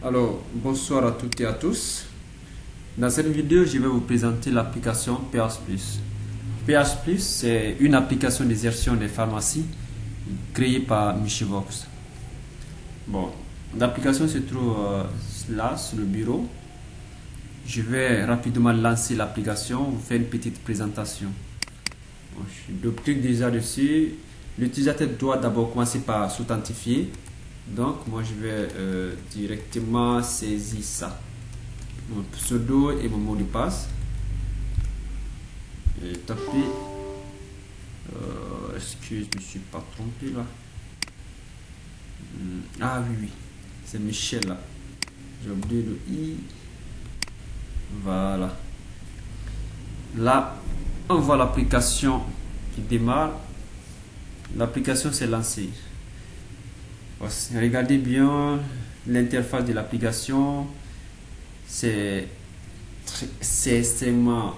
Alors, bonsoir à toutes et à tous. Dans cette vidéo, je vais vous présenter l'application PH Plus. PH Plus, c'est une application de gestion des pharmacies créée par Michivox. Bon, l'application se trouve là, sur le bureau. Je vais rapidement lancer l'application, vous faire une petite présentation. Bon, je clique déjà dessus. L'utilisateur doit d'abord commencer par s'authentifier. Donc, moi, je vais directement saisir ça. Mon pseudo et mon mot de passe. Et taper. Est-ce que je ne me suis pas trompé là? Ah oui, oui. C'est Michel là. J'ai oublié le I. Voilà. Là, on voit l'application qui démarre. L'application s'est lancée. Regardez bien l'interface de l'application. C'est extrêmement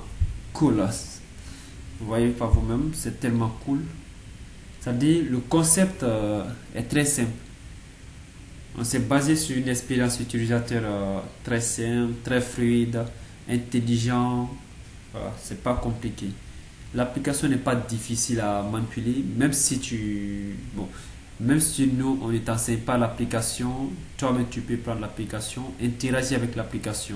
cool. Vous voyez par vous-même, c'est tellement cool. C'est-à-dire, le concept est très simple. On s'est basé sur une expérience utilisateur très simple, très fluide, intelligent. Voilà, c'est pas compliqué. L'application n'est pas difficile à manipuler, même si nous on ne t'enseigne pas l'application, toi-même tu peux prendre l'application, interagir avec l'application.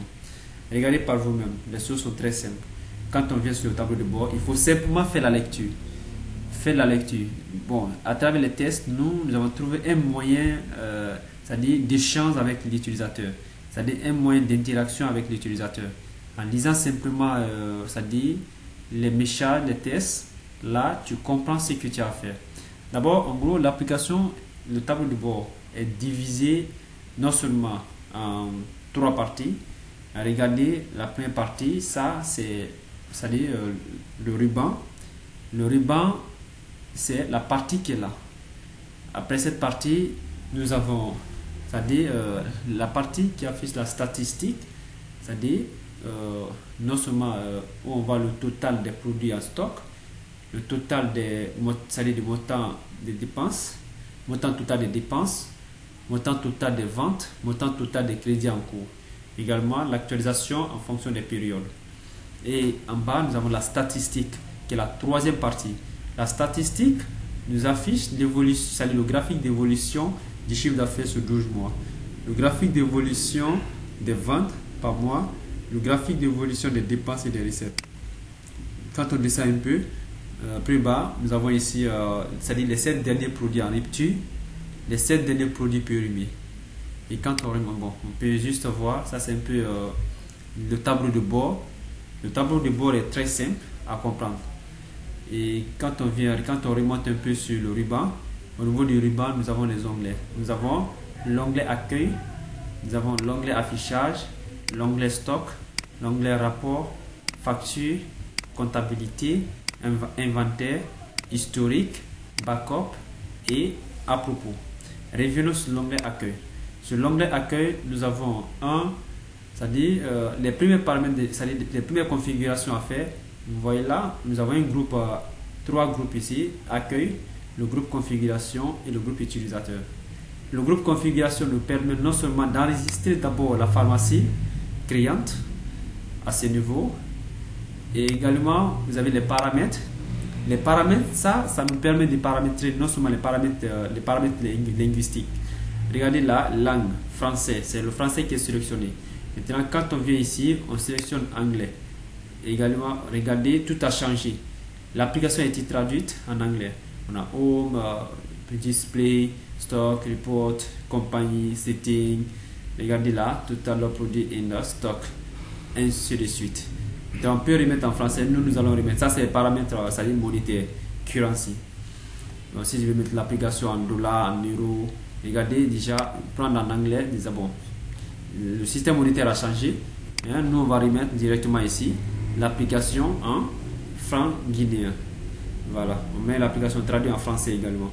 Regardez par vous-même, les choses sont très simples. Quand on vient sur le tableau de bord, il faut simplement faire la lecture. Faire la lecture. Bon, à travers les tests, nous avons trouvé un moyen, c'est-à-dire d'échange avec l'utilisateur, c'est-à-dire un moyen d'interaction avec l'utilisateur. En lisant simplement, c'est-à-dire les messages, les tests, là tu comprends ce que tu as à faire. D'abord, en gros, l'application, le tableau de bord est divisé non seulement en trois parties. Regardez la première partie, ça c'est-à-dire le ruban. Le ruban, c'est la partie qui est là. Après cette partie, nous avons, c'est-à-dire la partie qui affiche la statistique, c'est-à-dire non seulement où on voit le total des produits en stock, le total c'est-à-dire du montant des dépenses, montant total des dépenses, montant total des ventes, montant total des crédits en cours. Également l'actualisation en fonction des périodes. Et en bas, nous avons la statistique, qui est la troisième partie. La statistique nous affiche l'évolution, c'est-à-dire le graphique d'évolution du chiffre d'affaires sur 12 mois. Le graphique d'évolution des ventes par mois, le graphique d'évolution des dépenses et des recettes. Quand on descend un peu, plus bas, nous avons ici, c'est-à-dire les 7 derniers produits en rupture, les 7 derniers produits périmés. Et quand on peut juste voir, ça c'est un peu le tableau de bord. Le tableau de bord est très simple à comprendre. Et quand on remonte un peu sur le ruban, au niveau du ruban, nous avons les onglets. Nous avons l'onglet accueil, nous avons l'onglet affichage, l'onglet stock, l'onglet rapport, facture, comptabilité, inventaire, historique, backup et à propos. Revenons sur l'onglet accueil. Sur l'onglet accueil, nous avons c'est-à-dire les premiers paramètres, c'est-à-dire les premières configurations à faire. Vous voyez là, nous avons un groupe, trois groupes ici, accueil, le groupe configuration et le groupe utilisateur. Le groupe configuration nous permet non seulement d'enregistrer d'abord la pharmacie cliente à ce niveau, et également vous avez les paramètres. Les paramètres, ça nous permet de paramétrer non seulement les paramètres linguistiques. Regardez la langue, français, c'est le français qui est sélectionné. Maintenant, quand on vient ici, on sélectionne anglais. Également, regardez, tout a changé. L'application a été traduite en anglais. On a home, display, stock, report, compagnie, setting. Regardez là, total produit in stock, ainsi de suite. Donc, on peut remettre en français. Nous allons remettre. Ça, c'est les paramètres, c'est-à-dire monétaire, currency. Donc, si je vais mettre l'application en dollars, en euros, regardez déjà, prendre en anglais, déjà bon. Le système monétaire a changé. Nous, on va remettre directement ici l'application en franc guinéen. Voilà, on met l'application traduite en français également.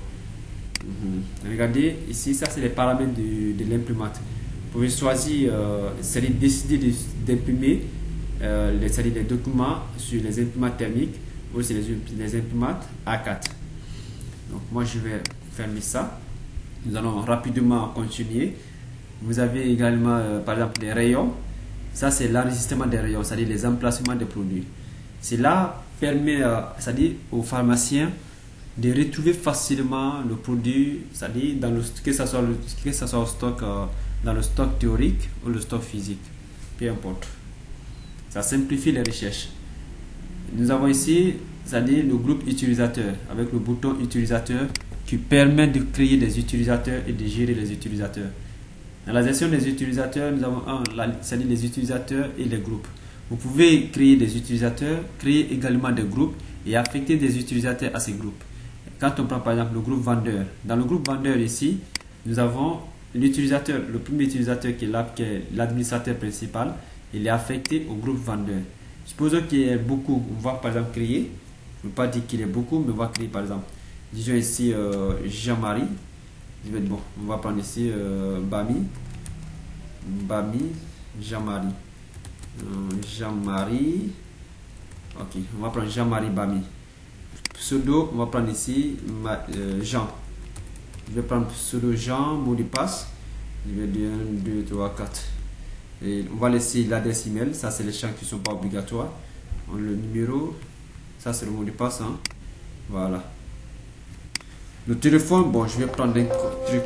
Regardez ici, ça c'est les paramètres de l'imprimante. Vous pouvez choisir, c'est-à-dire décider d'imprimer les documents sur les imprimantes thermiques ou sur les imprimantes A4. Donc moi je vais fermer ça. Nous allons rapidement continuer. Vous avez également, par exemple, les rayons. Ça, c'est l'enregistrement des rayons, c'est-à-dire les emplacements des produits. Cela permet, c'est-à-dire aux pharmaciens de retrouver facilement le produit, c'est-à-dire que ce soit au stock, dans le stock théorique ou le stock physique, peu importe. Ça simplifie les recherches. Nous avons ici, c'est-à-dire le groupe utilisateur, avec le bouton utilisateur qui permet de créer des utilisateurs et de gérer les utilisateurs. Dans la gestion des utilisateurs, nous avons c'est-à-dire les utilisateurs et les groupes. Vous pouvez créer des utilisateurs, créer également des groupes et affecter des utilisateurs à ces groupes. Quand on prend par exemple le groupe vendeur, dans le groupe vendeur ici, nous avons l'utilisateur, le premier utilisateur qui est là, qui est l'administrateur principal, il est affecté au groupe vendeur. Supposons qu'il y ait beaucoup, on va par exemple créer, je ne veux pas dire qu'il y ait beaucoup, mais on va créer par exemple, disons ici Jean-Marie, bon, on va prendre ici Bami, Jean-Marie, Jean-Marie, ok, on va prendre Jean-Marie Bami. Pseudo, on va prendre ici Jean. Je vais prendre pseudo Jean, mot de passe. Je vais dire 1, 2, 3, 4. Et on va laisser l'adresse email. Ça, c'est les champs qui ne sont pas obligatoires. Le numéro, ça, c'est le mot de passe. Hein. Voilà. Le téléphone, bon, je vais prendre un truc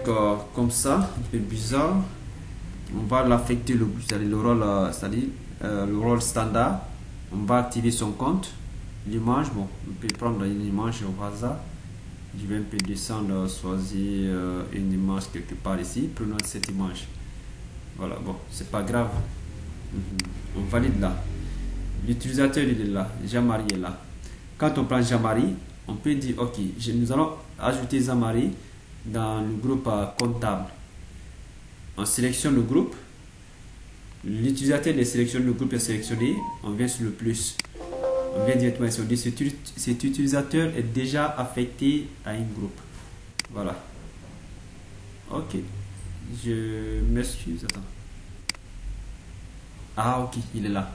comme ça, un peu bizarre. On va l'affecter le rôle, c'est-à-dire le rôle standard. On va activer son compte. L'image, bon, on peut prendre une image au hasard. Je vais un peu descendre, choisir une image quelque part ici. Prenons cette image. Voilà, bon, c'est pas grave. On valide là. L'utilisateur il est là. Jean-Marie est là. Quand on prend Jean-Marie, on peut dire ok, nous allons ajouter Jean-Marie dans le groupe comptable. On sélectionne le groupe. L'utilisateur de sélectionne le groupe est sélectionné. On vient sur le plus. On vient directement ici. On dit cet utilisateur est déjà affecté à un groupe. Voilà. Ok. Je m'excuse. Attends. Ah, ok. Il est là.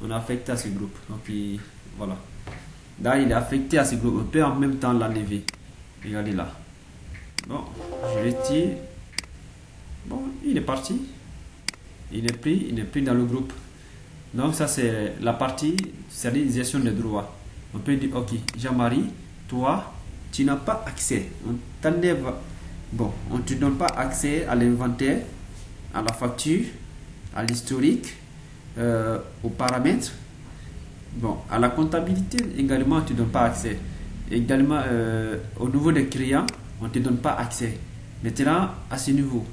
On a affecté à ce groupe. Donc, voilà. Là, il est affecté à ce groupe. On peut en même temps l'enlever. Regardez là. Bon, je retire. Bon, il est parti. Il est pris dans le groupe. Donc ça c'est la partie, c'est-à-dire gestion des droits. On peut dire ok, Jean-Marie, toi, tu n'as pas accès. On t'enlève. Bon, on ne te donne pas accès à l'inventaire, à la facture, à l'historique, aux paramètres. Bon, à la comptabilité également, on ne te donne pas accès. Également, au niveau des clients, on ne te donne pas accès. Maintenant, à ce niveau,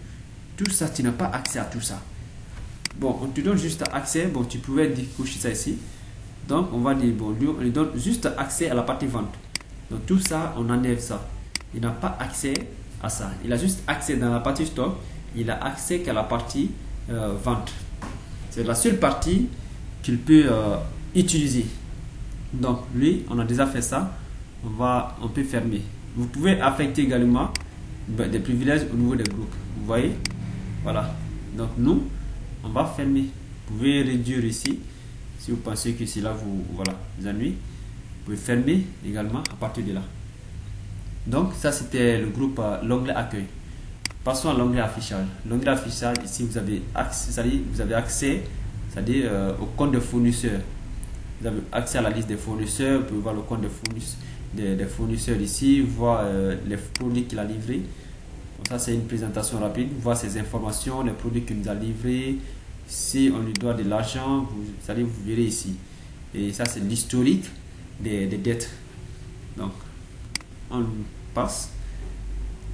tout ça, tu n'as pas accès à tout ça. Bon, on te donne juste accès. Bon, tu pouvais décocher ça ici. Donc, on va dire, bon, lui, on lui donne juste accès à la partie vente. Donc, tout ça, on enlève ça. Il n'a pas accès à ça. Il a juste accès dans la partie stock. Il a accès qu'à la partie vente. C'est la seule partie qu'il peut utiliser. Donc, lui, on a déjà fait ça. On peut fermer. Vous pouvez affecter également des privilèges au niveau des groupes. Vous voyez? Voilà. Donc, nous, on va fermer. Vous pouvez réduire ici si vous pensez que cela vous ennuie. Vous pouvez fermer également à partir de là. Donc ça c'était le groupe l'onglet accueil. Passons à l'onglet affichage. L'onglet affichage ici vous avez accès, c'est-à-dire au compte de fournisseurs. Vous avez accès à la liste des fournisseurs. Vous pouvez voir le compte des fournisseurs ici, voir les produits qu'il a livrés. Ça c'est une présentation rapide, voir ces informations, les produits qu'il nous a livrés, si on lui doit de l'argent, vous verrez ici. Et ça c'est l'historique des dettes. Donc on passe.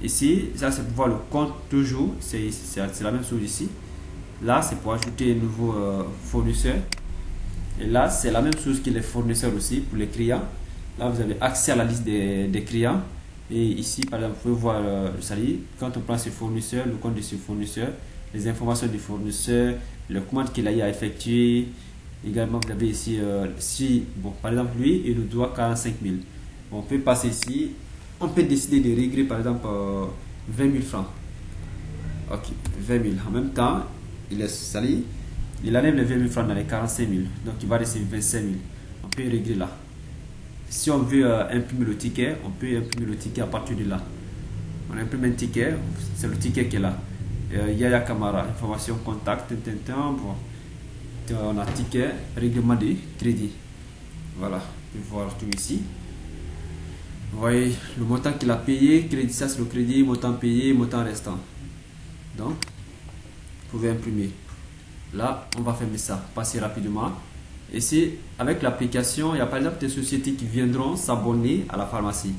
Ici, ça c'est pour voir le compte toujours, c'est la même chose ici. Là c'est pour ajouter un nouveau fournisseur. Et là c'est la même chose que les fournisseurs aussi pour les clients. Là vous avez accès à la liste des clients. Et ici, par exemple, vous pouvez voir, quand on prend ce fournisseur, le compte de ce fournisseur, les informations du fournisseur, le commande qu'il a eu à effectuer. Également, vous avez ici, par exemple, lui, il nous doit 45 000. Bon, on peut passer ici, on peut décider de régler, par exemple, 20 000 francs. Ok, 20 000. En même temps, il enlève les 20 000 francs dans les 45 000. Donc, il va rester 25 000. On peut régler là. Si on veut imprimer le ticket, on peut imprimer le ticket à partir de là. On imprime un ticket, c'est le ticket qui est là. Yaya Kamara, information contact, bon, on a ticket, règlement de crédit. Voilà, vous pouvez voir tout ici. Vous voyez le montant qu'il a payé, crédit, ça c'est le crédit, montant payé, montant restant. Donc, vous pouvez imprimer. Là, on va fermer ça, passer rapidement. Ici, avec l'application, il y a par exemple des sociétés qui viendront s'abonner à la pharmacie.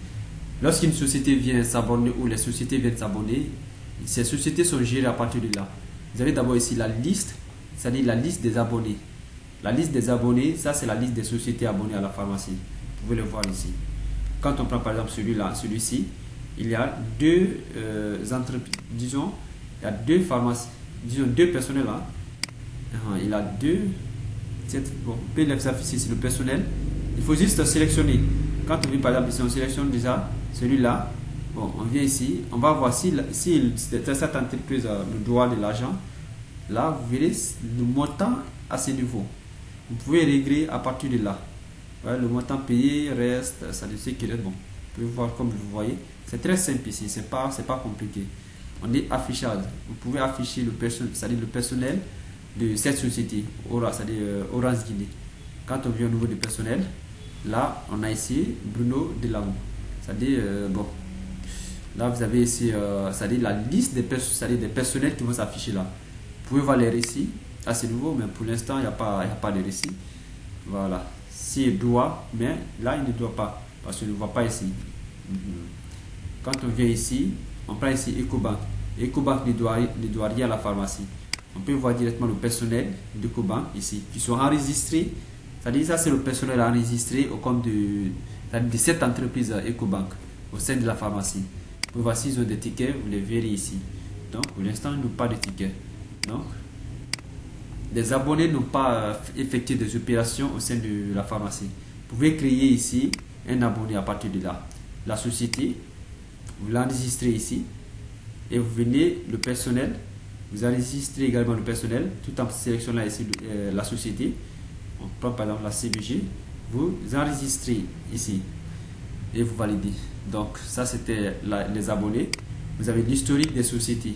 Lorsqu'une société vient s'abonner ou les sociétés viennent s'abonner, ces sociétés sont gérées à partir de là. Vous avez d'abord ici la liste, c'est-à-dire la liste des abonnés. La liste des abonnés, ça c'est la liste des sociétés abonnées à la pharmacie. Vous pouvez le voir ici. Quand on prend par exemple celui-là, celui-ci, il y a deux entreprises, disons, il y a deux pharmacies, disons deux personnels là. Il a deux. Bon, on peut l'afficher sur le personnel. Il faut juste sélectionner. Quand on vient par exemple ici, on sélectionne déjà celui-là. Bon, on vient ici, on va voir si cette entreprise a le droit de l'argent. Là, vous verrez le montant à ce niveau. Vous pouvez régler à partir de là. Voilà, le montant payé reste, ça dit qu'il est bon. Vous pouvez voir comme vous voyez. C'est très simple ici, c'est pas compliqué. On dit affichage. Vous pouvez afficher le personnel, c'est-à-dire le personnel de cette société, c'est-à-dire Orange Guinée. Quand on vient au niveau du personnel, là, on a ici Bruno Delamou. C'est-à-dire, bon, là, vous avez ici, c'est-à-dire la liste des personnels qui vont s'afficher là. Vous pouvez voir les récits à ce niveau, mais pour l'instant, il n'y a pas de récits. Voilà. S'il doit, mais là, il ne doit pas, parce qu'il ne voit pas ici. Quand on vient ici, on prend ici Ecobank. Ecobank ne doit rien à la pharmacie. On peut voir directement le personnel d'Ecobank ici, qui sont enregistrés. C'est-à-dire, ça, c'est le personnel enregistré au compte de cette entreprise Ecobank, au sein de la pharmacie. Vous pouvez voir s'ils ont des tickets, vous les verrez ici. Donc, pour l'instant, ils n'ont pas de tickets. Donc, les abonnés n'ont pas effectué des opérations au sein de la pharmacie. Vous pouvez créer ici un abonné à partir de là. La société, vous l'enregistrez ici et vous venez le personnel, vous enregistrez également le personnel tout en sélectionnant ici la société. On prend par exemple la CBG, vous enregistrez ici et vous validez. Donc ça c'était les abonnés. Vous avez l'historique des sociétés.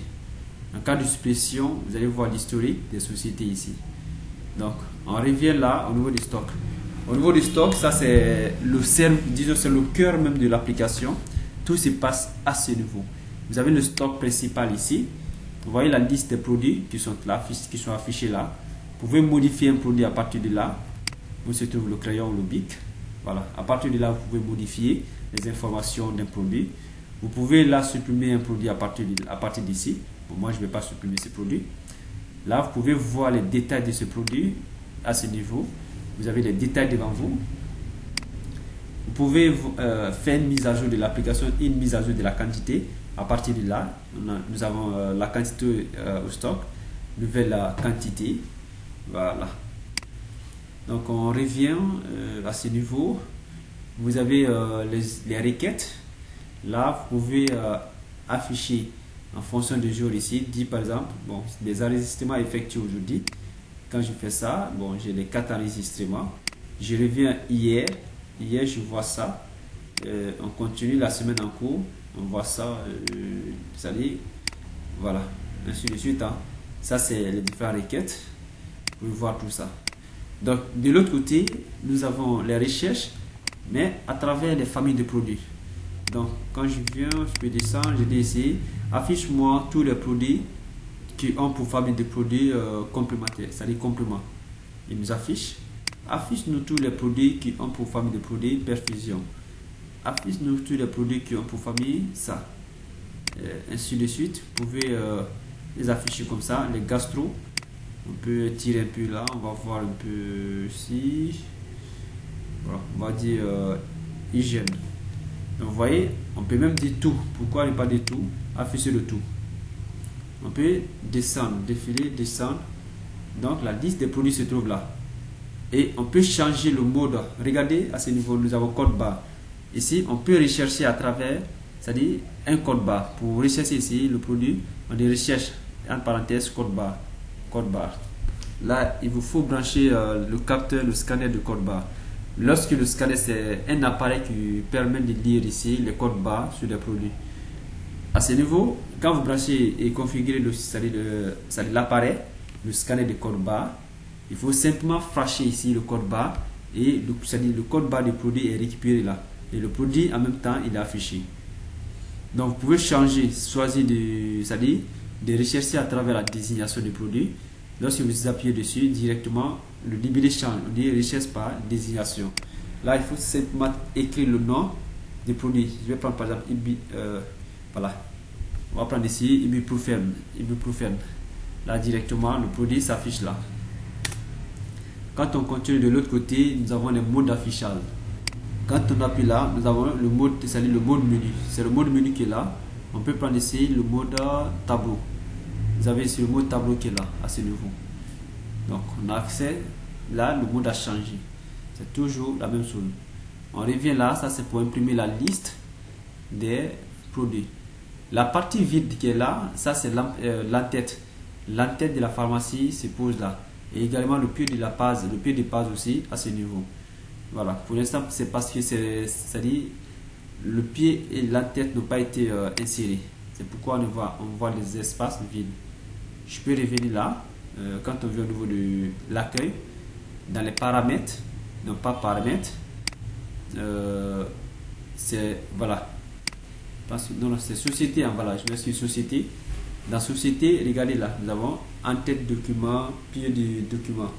En cas de suppression, vous allez voir l'historique des sociétés ici. Donc, on revient là au niveau du stock. Au niveau du stock, ça c'est le cœur même de l'application. Tout se passe à ce niveau. Vous avez le stock principal ici. Vous voyez la liste des produits qui sont là, qui sont affichés là. Vous pouvez modifier un produit à partir de là. Où se trouve le crayon ou le bic. Voilà. À partir de là, vous pouvez modifier les informations d'un produit. Vous pouvez là supprimer un produit à partir d'ici. Moi, je ne vais pas supprimer ce produit. Là, vous pouvez voir les détails de ce produit à ce niveau. Vous avez les détails devant vous. Vous pouvez faire une mise à jour de l'application, une mise à jour de la quantité. À partir de là, nous avons la quantité au stock, nouvelle quantité. Voilà. Donc, on revient à ce niveau. Vous avez les requêtes. Là, vous pouvez afficher en fonction du jour ici, dit par exemple, bon, des enregistrements effectués aujourd'hui. Quand je fais ça, bon, j'ai les 4 enregistrements. Je reviens hier, je vois ça. On continue la semaine en cours, on voit ça, c'est-à-dire, voilà, ainsi de suite. Hein. Ça, c'est les différentes requêtes. Vous pouvez voir tout ça. Donc, de l'autre côté, nous avons les recherches, mais à travers les familles de produits. Donc, quand je viens, je peux descendre, je dis ici, affiche-moi tous les produits qui ont pour famille de produits complémentaires, c'est-à-dire compléments. Il nous affiche. Affiche-nous tous les produits qui ont pour famille de produits perfusion. Affiche-nous tous les produits qui ont pour famille ça. Ainsi de suite. Vous pouvez les afficher comme ça. Les gastro. On peut tirer un peu là. On va voir un peu ici. Voilà. On va dire hygiène. Donc, vous voyez, on peut même dire tout. Pourquoi ne pas dire tout? Afficher le tout. On peut descendre, défiler, descendre. Donc, la liste des produits se trouve là. Et on peut changer le mode. Regardez, à ce niveau, nous avons code barre. Ici, on peut rechercher à travers, c'est-à-dire un code barre. Pour rechercher ici le produit, on dit recherche, en parenthèse, code barre. Code barre. Là, il vous faut brancher le capteur, le scanner de code barre. Lorsque le scanner, c'est un appareil qui permet de lire ici les codes barres sur les produits. À ce niveau, quand vous branchez et configurez l'appareil, le scanner de code barre, il faut simplement flasher ici le code barre et le code barre du produit est récupéré là. Et le produit en même temps il est affiché. Donc vous pouvez changer, choisir de rechercher à travers la désignation du produit. Lorsque vous appuyez dessus, directement le libellé change. On dit recherche par désignation. Là, il faut simplement écrire le nom du produit. Je vais prendre par exemple voilà. On va prendre ici ibuprofène. Là, directement, le produit s'affiche là. Quand on continue de l'autre côté, nous avons les modes d'affichage. Quand on appuie là, nous avons le mode, c'est-à-dire le mode menu. C'est le mode menu qui est là. On peut prendre ici le mode tableau. Vous avez ici le mode tableau qui est là, à ce niveau. Donc, on a accès. Là, le mode a changé. C'est toujours la même chose. On revient là, ça c'est pour imprimer la liste des produits. La partie vide qui est là, ça c'est l'entête. L'entête de la pharmacie se pose là. Et également le pied de la page, le pied de page aussi à ce niveau. Voilà, pour l'instant c'est parce que c'est-à-dire le pied et l'entête n'ont pas été insérés. C'est pourquoi on voit les espaces vides. Je peux revenir là, quand on vient au niveau de l'accueil, dans les paramètres, non pas paramètres, c'est voilà. Non, c'est société, hein, voilà, je vais sur société. Dans société, regardez là, nous avons en-tête document, pied du document.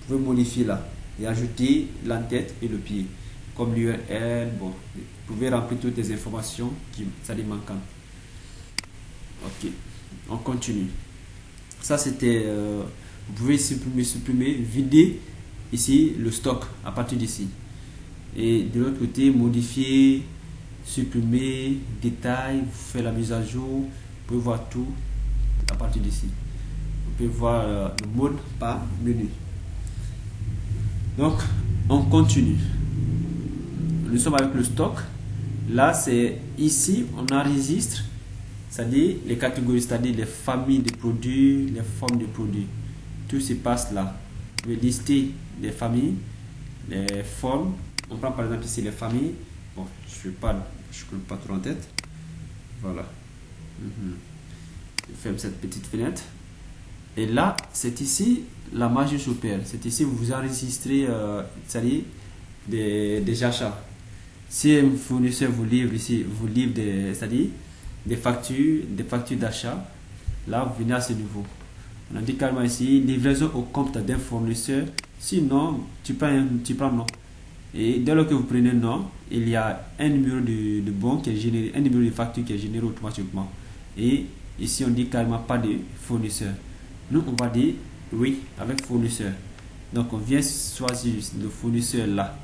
Vous pouvez modifier là et ajouter l'en-tête et le pied. Comme l'URL, bon, vous pouvez remplir toutes les informations qui sont manquantes. Ok, on continue. Ça c'était, vous pouvez supprimer, vider ici le stock à partir d'ici. Et de l'autre côté, modifier, supprimer, détail, vous faites la mise à jour, vous pouvez voir tout à partir d'ici. Vous pouvez voir le mode par menu. Donc, on continue. Nous sommes avec le stock. Là, c'est ici, on enregistre, c'est-à-dire les catégories, c'est-à-dire les familles de produits, les formes de produits. Tout se passe là. Vous pouvez lister les familles, les formes. On prend par exemple ici les familles. Bon, je ne colle pas trop en tête. Voilà. Je ferme cette petite fenêtre. Et là, c'est ici la magie s'opère. C'est ici où vous enregistrez c'est-à-dire des achats. Si un fournisseur vous livre ici, vous livre c'est-à-dire des factures d'achat, là vous venez à ce niveau. On a dit carrément ici livraison au compte d'un fournisseur. Sinon, tu prends non. Et dès lors que vous prenez non, il y a un numéro de bon qui est généré, un numéro de facture qui est généré automatiquement. Et ici on dit carrément pas de fournisseur. Nous on va dire oui avec fournisseur. Donc on vient choisir le fournisseur là.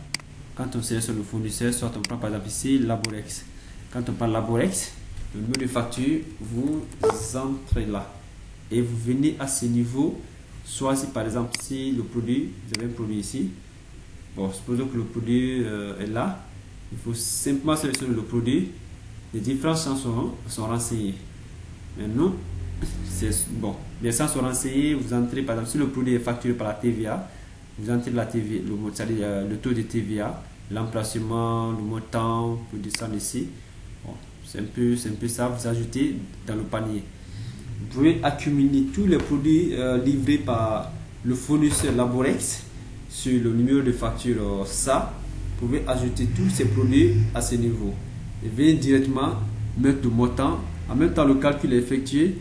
Quand on sélectionne le fournisseur, soit on prend par exemple ici Laborex. Quand on prend Laborex, le numéro de facture, vous entrez là. Et vous venez à ce niveau, choisir par exemple si le produit, vous avez un produit ici. Bon, supposons que le produit est là. Il faut simplement sélectionner le produit. Les différents champs sont renseignés. Maintenant, c'est bon. Les champs sont renseignés. Vous entrez par exemple si le produit est facturé par la TVA. Vous entrez la TVA, le taux de TVA, l'emplacement, le montant, pour descendre ici. Bon, c'est un peu ça. Vous ajoutez dans le panier. Vous pouvez accumuler tous les produits livrés par le fournisseur Laborex sur le numéro de facture ça. Vous pouvez ajouter tous ces produits à ce niveau. Et venez directement mettre le montant. En même temps, le calcul est effectué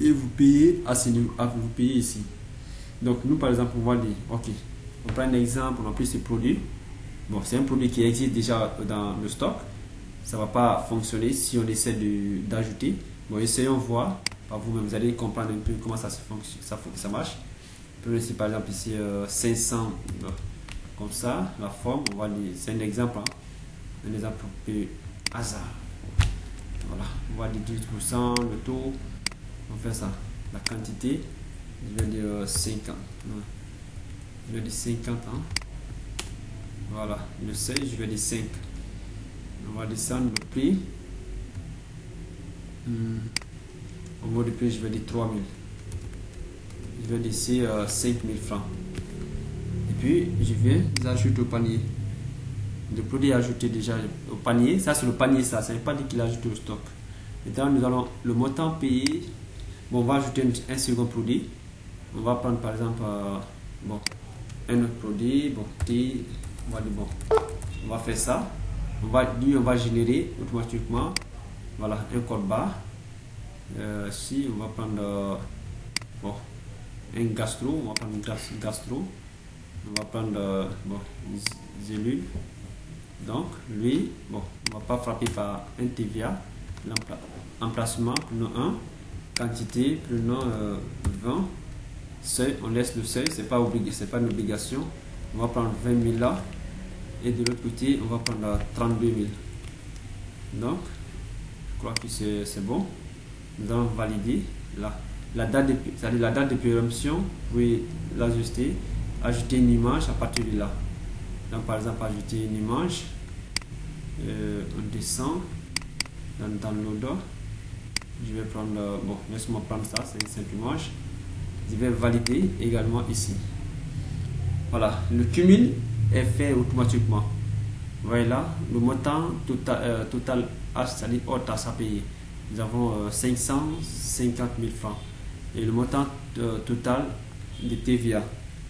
et vous payez à ce niveau. Vous payez ici. Donc nous par exemple on va dire ok, on prend un exemple, on a pris ce produit. Bon, c'est un produit qui existe déjà dans le stock. Ça ne va pas fonctionner si on essaie d'ajouter. Bon, essayons voir par vous-même, vous allez comprendre un peu comment ça marche. On peut laisser par exemple ici 500 comme ça, la forme, on va dire, c'est un exemple, hein. Un exemple un peu hasard. Voilà, on va dire 18%, le taux, on fait ça, la quantité. Je vais dire 50. Je vais dire 50 ans. Voilà. Le seuil, je vais dire 5. On va descendre le prix. Au niveau du prix, je vais dire 3000. Je vais dire ici 5000 francs. Et puis, je vais ajouter au panier. Le produit est ajouté déjà au panier. Ça, c'est le panier, ça. Ça ne veut pas dire qu'il a ajouté au stock. Maintenant, nous allons le montant payé. Bon, on va ajouter un second produit. On va prendre par exemple bon, un autre produit. Bon, T, on va dire bon, on va faire ça. On va générer automatiquement, voilà, un code barre. Si on va prendre bon, un gastro, on va prendre un gastro. On va prendre bon, Zelu. Donc, lui, bon, on va pas frapper par un TVA. Emplacement, prenons 1. Quantité, prenons 20. Seuil, on laisse le seuil, c'est pas une obligation. On va prendre 20 000 là. Et de l'autre côté, on va prendre 32 000. Donc, je crois que c'est bon. Nous allons valider là. La date de péremption, vous pouvez l'ajuster. Ajouter une image à partir de là. Donc, par exemple, ajouter une image. On descend dans l'odeur. Je vais prendre, bon, laisse-moi prendre ça, c'est une simple image. Je vais valider également ici. Voilà, le cumul est fait automatiquement. Voyez là, le montant total c'est-à-dire hors taxe à payer. Nous avons 550 000 francs. Et le montant total de TVA.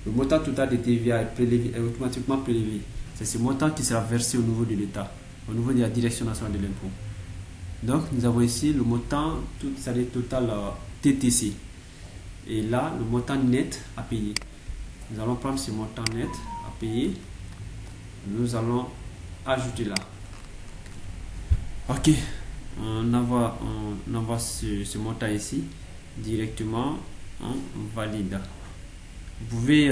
Le montant total de TVA est automatiquement prélevé. C'est ce montant qui sera versé au niveau de l'État, au niveau de la Direction nationale de l'impôt. Donc, nous avons ici le montant, c'est-à-dire total TTC. Et là, le montant net à payer. Nous allons prendre ce montant net à payer. Nous allons ajouter là. Ok. On envoie ce montant ici. Directement, on valide. Vous pouvez,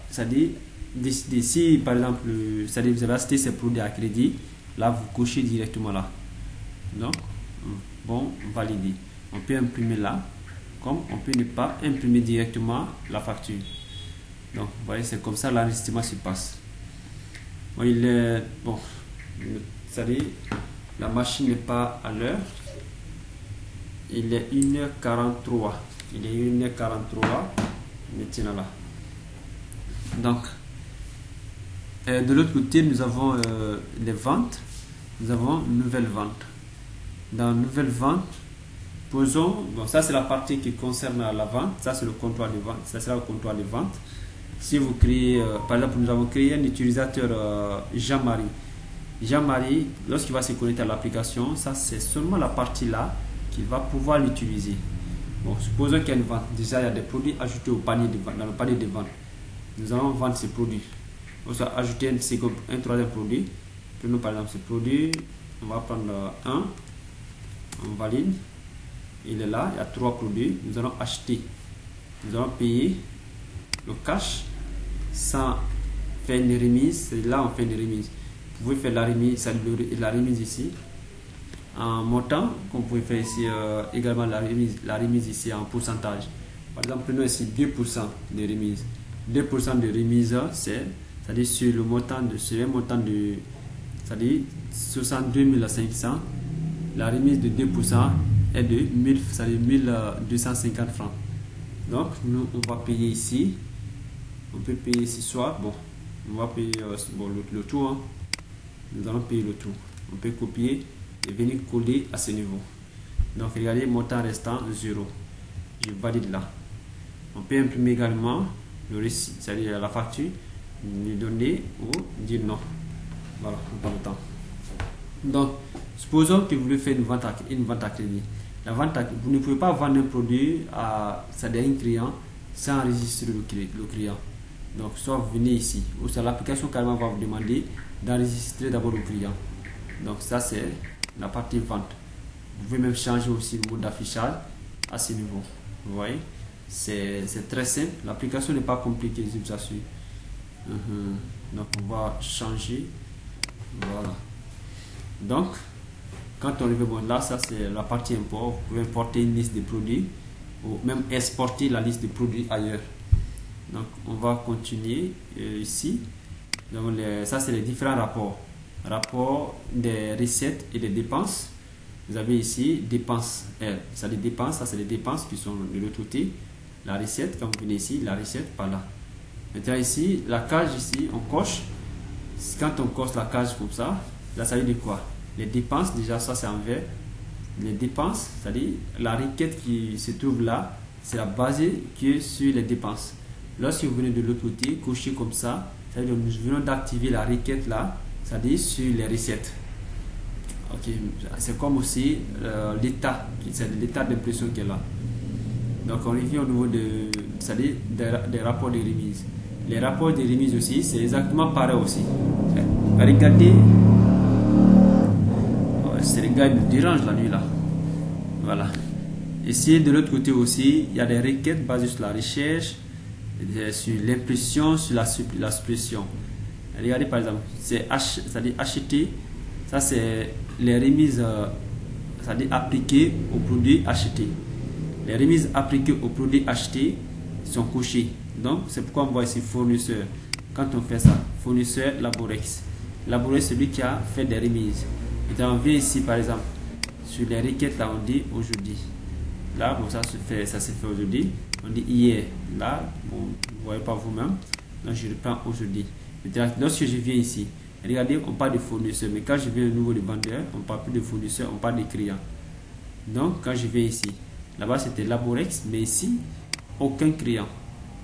c'est-à-dire, décider si, par exemple, c'est-à-dire vous avez acheté ces produits à crédit. Là, vous cochez directement là. Donc, bon, valider. On peut imprimer là, comme on peut ne pas imprimer directement la facture. Donc, vous voyez, c'est comme ça l'enregistrement se passe. Bon, c'est-à-dire, la machine n'est pas à l'heure. Il est 1h43. Il est 1h43 maintenant là. Donc, de l'autre côté, nous avons les ventes. Nous avons une nouvelle vente. Dans nouvelle vente, posons, bon, ça c'est la partie qui concerne la vente, ça c'est le comptoir de vente, ça sera le comptoir de vente. Si vous créez, par exemple, nous avons créé un utilisateur Jean-Marie. Jean-Marie, lorsqu'il va se connecter à l'application, ça c'est seulement la partie là qu'il va pouvoir l'utiliser. Bon, supposons qu'il y a une vente. Déjà, il y a des produits ajoutés au panier de vente, dans le panier de vente. Nous allons vendre ces produits. On va ajouter un troisième produit. Prenons par exemple ce produit. On va prendre un. On valide. Il est là. Il y a 3 produits. Nous allons acheter. Nous allons payer le cash sans faire une remise. Là, on fait une remise. Vous pouvez faire la remise ici en montant, comme vous pouvez faire ici également la remise ici en pourcentage. Par exemple, prenons ici 2% de remise. 2% de remise, c'est-à-dire sur le montant de c'est-à-dire 62 500, la remise de 2% est de 1250 francs. Donc, nous, on va payer ici. On peut payer ici soit, bon, on va payer bon, le tout. Hein. Nous allons payer le tout. On peut copier et venir coller à ce niveau. Donc, regardez, montant restant 0. Je valide là. On peut imprimer également le récit, c'est-à-dire la facture, lui donner ou dire non. Voilà, on prend le temps. Donc, supposons que vous voulez faire une vente à crédit. La vente vous ne pouvez pas vendre un produit à un client sans enregistrer le client. Donc, soit vous venez ici, ou soit l'application carrément va vous demander d'enregistrer d'abord le client. Donc, ça c'est la partie vente. Vous pouvez même changer aussi le mode d'affichage à ce niveau. Vous voyez, c'est très simple. L'application n'est pas compliquée, je vous assure. Donc, on va changer. Voilà. Donc, quand on arrive bon, là, ça c'est la partie import. Vous pouvez importer une liste de produits ou même exporter la liste de produits ailleurs. Donc, on va continuer ici. Donc, ça c'est les différents rapports. Rapport des recettes et des dépenses. Vous avez ici dépenses, ça les dépenses, ça c'est les dépenses qui sont de l'autre côté. La recette, quand vous venez ici, la recette par là. Maintenant ici, la case ici, on coche. Quand on coche la case comme ça, là ça veut dire quoi? Les dépenses, déjà ça c'est en vert. les dépenses, c'est-à-dire la requête qui se trouve là, c'est la basée qui est sur les dépenses. Lorsque vous venez de l'autre côté, cochez comme ça, c'est-à-dire nous venons d'activer la requête là, c'est-à-dire sur les recettes. Ok, c'est comme aussi l'état, c'est l'état d'impression qui est là. Donc on revient au niveau c'est-à-dire des rapports de remise. Les rapports de remise aussi, c'est exactement pareil aussi. Regardez, c'est les gars qui me dérangent la nuit là. Voilà. Ici de l'autre côté aussi, il y a des requêtes basées sur la recherche, sur l'impression, sur la suppression. Regardez par exemple, c'est-à-dire acheter, ça c'est les remises, c'est-à-dire appliquées aux produits achetés. Les remises appliquées aux produits achetés sont cochées. Donc c'est pourquoi on voit ici fournisseur. Quand on fait ça, fournisseur Laborex. Laborex c'est celui qui a fait des remises. Et on vient ici par exemple sur les requêtes là on dit aujourd'hui. Là bon ça s'est fait aujourd'hui. On dit hier. Là bon vous voyez pas vous-même. Donc je reprends aujourd'hui. Lorsque je viens ici, regardez on parle de fournisseur. Mais quand je viens au niveau de vendeur, on parle plus de fournisseur, on parle de client. Donc quand je viens ici, là-bas c'était Laborex, mais ici aucun client.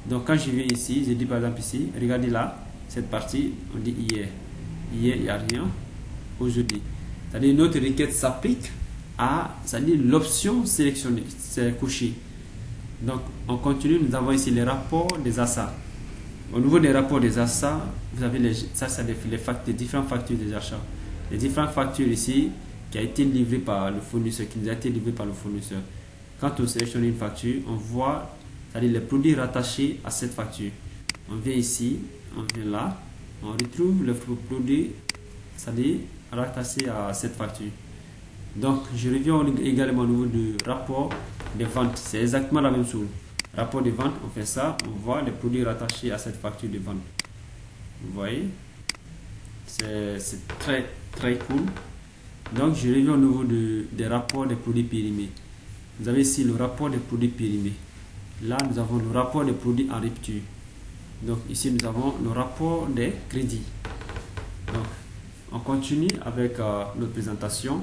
Donc quand je viens ici, je dis par exemple ici, regardez là, cette partie, on dit hier. Hier, il n'y a rien. Aujourd'hui. C'est-à-dire notre requête s'applique à, c'est-à-dire l'option sélectionnée, c'est coché. Donc on continue, nous avons ici les rapports des achats. Au niveau des rapports des achats, vous avez ça c'est les différentes factures des achats. Les différentes factures ici qui a été livrées par le fournisseur, qui nous a été livré par le fournisseur. Quand on sélectionne une facture, on voit, c'est-à-dire les produits rattachés à cette facture. On vient ici, on vient là, on retrouve le produit, c'est-à-dire rattaché à cette facture. Donc, je reviens également au niveau du rapport de vente. C'est exactement la même chose. Rapport de vente, on fait ça, on voit les produits rattachés à cette facture de vente. Vous voyez, c'est très très cool. Donc, je reviens au niveau des rapports des produits périmés. Vous avez ici le rapport des produits périmés. Là, nous avons le rapport des produits en rupture. Donc, ici, nous avons le rapport des crédits. Donc, on continue avec notre présentation.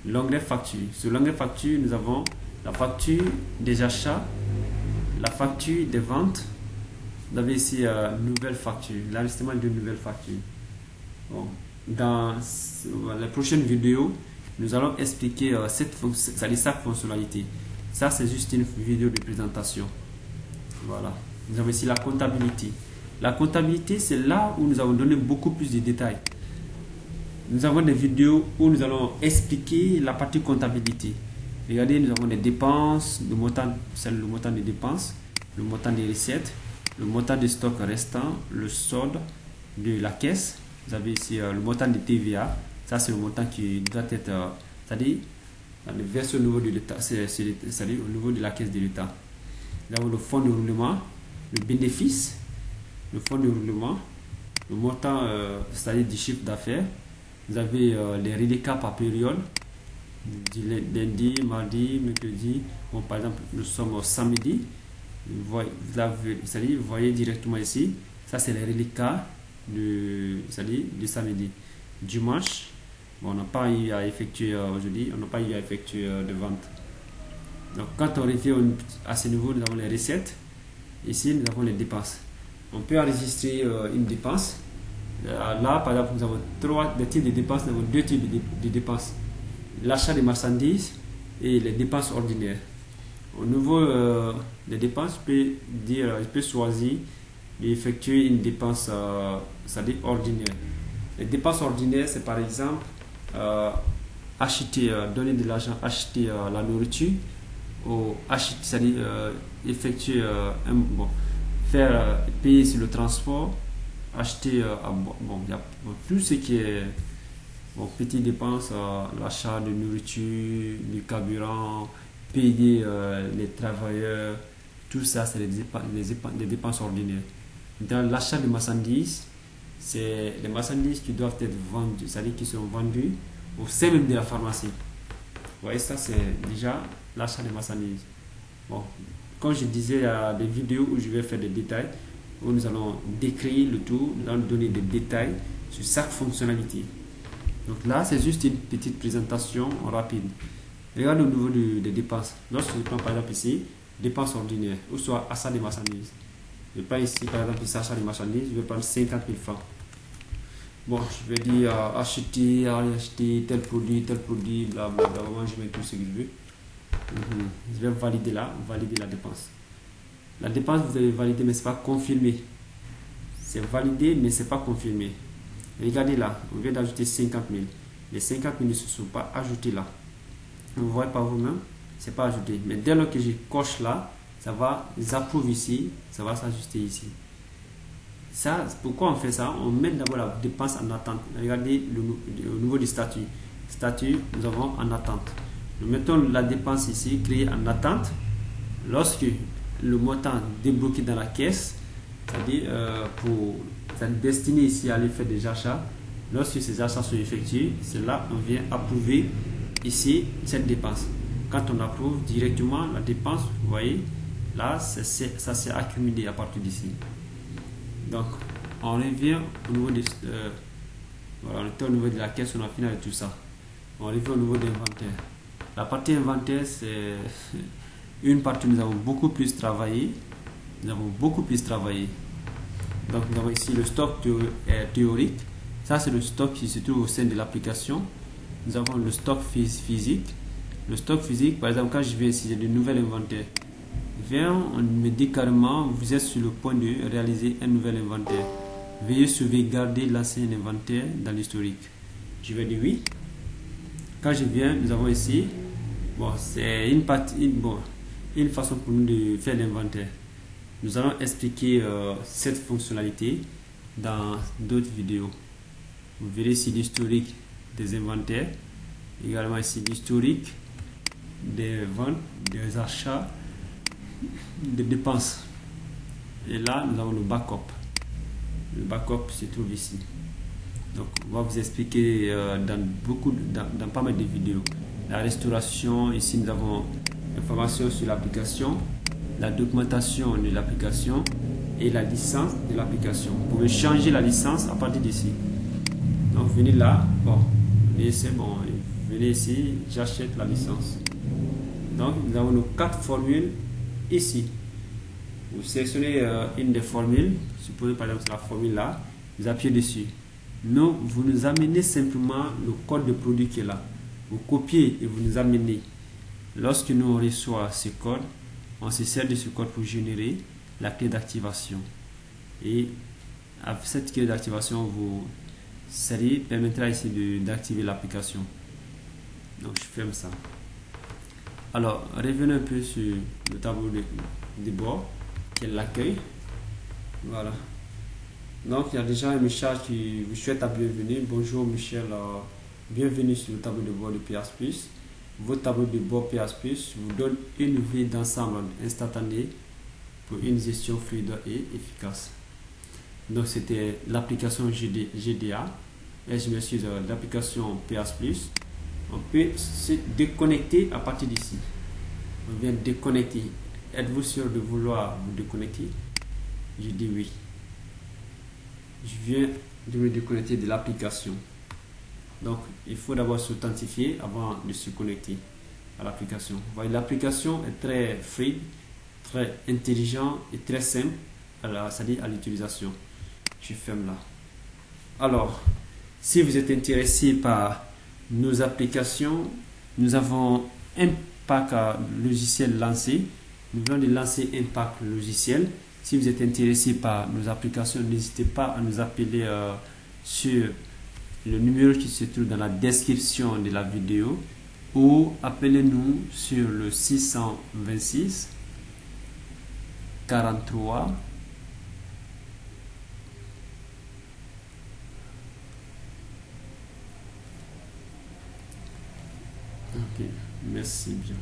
L'onglet facture. Sur l'onglet facture, nous avons la facture des achats, la facture des ventes. Vous avez ici nouvelle facture, l'enregistrement de nouvelles factures. Bon. Dans la prochaine vidéo, nous allons expliquer cette fonctionnalité. Ça, c'est juste une vidéo de présentation. Voilà. Nous avons ici la comptabilité. La comptabilité, c'est là où nous avons donné beaucoup plus de détails. Nous avons des vidéos où nous allons expliquer la partie comptabilité. Regardez, nous avons les dépenses, c'est le montant des dépenses, le montant des recettes, le montant des stocks restants, le solde de la caisse. Vous avez ici le montant de TVA. Ça, c'est le montant qui doit être, c'est-à-dire versé au niveau de l'État, c'est-à-dire au niveau de la caisse de l'État. Nous avons le fonds de roulement, le bénéfice, le fonds de roulement, le montant, c'est-à-dire du chiffre d'affaires. Vous avez les reliquats par période, du lundi, mardi, mercredi. Bon, par exemple, nous sommes au samedi. Vous voyez directement ici. Ça, c'est les reliquats du samedi. Dimanche, bon, on n'a pas eu à effectuer aujourd'hui, on n'a pas eu à effectuer de vente. Donc, quand on revient à ce niveau, nous avons les recettes. Ici, nous avons les dépenses. On peut enregistrer une dépense. Là, par exemple, nous avons des types de dépenses, nous avons deux types de dépenses. L'achat des marchandises et les dépenses ordinaires. Au niveau des dépenses, je peux choisir d'effectuer une dépense, c'est-à-dire ordinaire. Les dépenses ordinaires, c'est par exemple acheter, donner de l'argent, acheter la nourriture, ou acheter, c'est-à-dire effectuer payer sur le transport, acheter il y a tout ce qui est petites dépenses, l'achat de nourriture, du carburant, payer les travailleurs, tout ça c'est des dépenses ordinaires. Dans l'achat de marchandises, c'est les marchandises qui doivent être vendues, c'est-à-dire qui sont vendues au sein même de la pharmacie. Vous voyez, ça c'est déjà l'achat de marchandises. Bon, comme je disais, il y a des vidéos où je vais faire des détails, où nous allons décrire le tout, nous allons donner des détails sur chaque fonctionnalité. Donc là, c'est juste une petite présentation rapide. Regardez au niveau des dépenses. Lorsque je prends par exemple ici, dépenses ordinaires, ou soit achat des marchandises. Je prends ici par exemple ici, achat des marchandises, je vais prendre 50 000 francs. Bon, je vais dire acheter tel produit, blablabla. Moi, je mets tout ce que je veux. Je vais valider là, valider la dépense. La dépense, vous avez validé, mais ce n'est pas confirmé. C'est validé, mais ce n'est pas confirmé. Regardez là, on vient d'ajouter 50 000. Les 50 000 ne se sont pas ajoutés là. Vous voyez par vous-même, c'est pas ajouté. Mais dès lors que je coche là, ça va approuve ici, ça va s'ajuster ici. Ça, pourquoi on fait ça? On met d'abord la dépense en attente. Regardez au niveau du statut. Statut, nous avons en attente. Nous mettons la dépense ici, créée en attente. Lorsque le montant débloqué dans la caisse, c'est-à-dire pour destiné ici à aller faire des achats, lorsque ces achats sont effectués, c'est là on vient approuver ici cette dépense. Quand on approuve directement la dépense, vous voyez, là ça s'est accumulé à partir d'ici. Donc on revient au niveau de voilà, on était au niveau de la caisse, on a fini avec tout ça. On revient au niveau de l'inventaire. La partie inventaire, c'est une partie où nous avons beaucoup plus travaillé. Donc nous avons ici le stock théorique. Ça, c'est le stock qui se trouve au sein de l'application. Nous avons le stock physique. Le stock physique, par exemple, quand je viens ici, j'ai de nouvel inventaire. On me dit carrément, vous êtes sur le point de réaliser un nouvel inventaire. Veuillez sauvegarder l'ancien inventaire dans l'historique. Je vais dire oui. Quand je viens, nous avons ici, bon, c'est une façon pour nous de faire l'inventaire. Nous allons expliquer cette fonctionnalité dans d'autres vidéos. Vous verrez ici l'historique des inventaires, également ici l'historique des ventes, des achats, des dépenses. Et là, nous avons le backup. Le backup se trouve ici. Donc, on va vous expliquer dans pas mal de vidéos. La restauration, ici nous avons l'information sur l'application, la documentation de l'application et la licence de l'application. Vous pouvez changer la licence à partir d'ici. Donc, venez là, bon, c'est bon, venez ici, j'achète la licence. Donc, nous avons nos 4 formules ici. Vous sélectionnez une des formules, supposez par exemple c'est la formule là, vous appuyez dessus. Non, vous nous amenez simplement le code de produit qui est là. Vous copiez et vous nous amenez. Lorsque nous reçoit ce code, on se sert de ce code pour générer la clé d'activation. Et avec cette clé d'activation, vous permettra ici d'activer l'application. Donc je ferme ça. Alors, revenons un peu sur le tableau de bord, qui est l'accueil. Voilà. Donc, il y a déjà un message qui vous souhaite la bienvenue. Bonjour Michel, bienvenue sur le tableau de bord de PS Plus. Votre tableau de bord PS Plus vous donne une vue d'ensemble instantanée pour une gestion fluide et efficace. Donc, c'était l'application GDA. Et je m'excuse, l'application PS Plus. On peut se déconnecter à partir d'ici. On vient déconnecter. Êtes-vous sûr de vouloir vous déconnecter? Je dis oui. Je viens de me déconnecter de l'application. Donc, il faut d'abord s'authentifier avant de se connecter à l'application. Vous voyez, l'application est très fluide, très intelligent et très simple, c'est-à-dire à l'utilisation. Je ferme là. Alors, si vous êtes intéressé par nos applications, nous avons un pack logiciel lancé. Nous venons de lancer un pack logiciel. Si vous êtes intéressé par nos applications, n'hésitez pas à nous appeler sur le numéro qui se trouve dans la description de la vidéo ou appelez-nous sur le 626 43 Ok, merci bien.